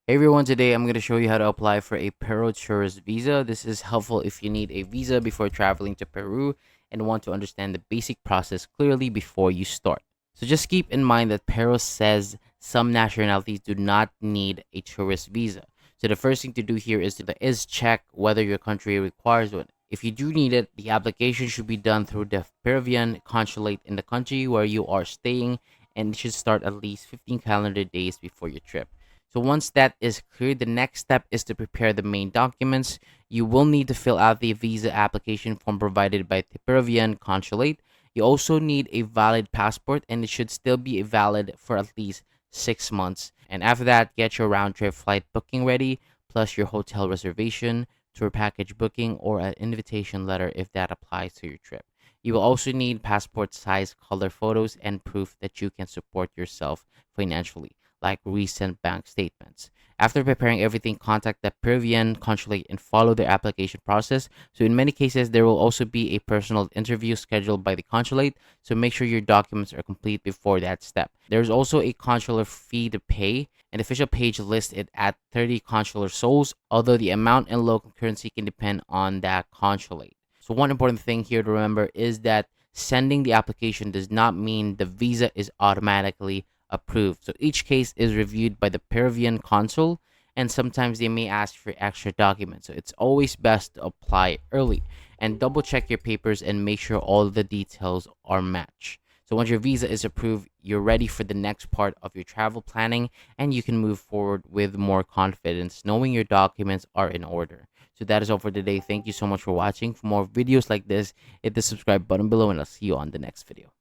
Hey everyone, today I'm going to show you how to apply for a Peru tourist visa. This is helpful if you need a visa before traveling to Peru and want to understand the basic process clearly before you start. So just keep in mind that Peru says some nationalities do not need a tourist visa. So the first thing to do here is check whether your country requires one. If you do need it, the application should be done through the Peruvian consulate in the country where you are staying, and it should start at least 15 calendar days before your trip. So once that is clear, the next step is to prepare the main documents. You will need to fill out the visa application form provided by the Peruvian consulate. You also need a valid passport, and it should still be valid for at least 6 months. And after that, get your round trip flight booking ready, plus your hotel reservation, tour package booking, or an invitation letter if that applies to your trip. You will also need passport size color photos and proof that you can support yourself financially, like recent bank statements. After preparing everything, contact the Peruvian consulate and follow their application process. So, in many cases, there will also be a personal interview scheduled by the consulate. So, make sure your documents are complete before that step. There's also a consular fee to pay. An official page lists it at 30 consular sols, although the amount in local currency can depend on that consulate. So, one important thing here to remember is that sending the application does not mean the visa is automatically approved. So each case is reviewed by the Peruvian consul, and sometimes they may ask for extra documents. So it's always best to apply early and double check your papers and make sure all the details are matched. So once your visa is approved, you're ready for the next part of your travel planning, and you can move forward with more confidence knowing your documents are in order. So that is all for today. Thank you so much for watching. For more videos like this, hit the subscribe button below, and I'll see you on the next video.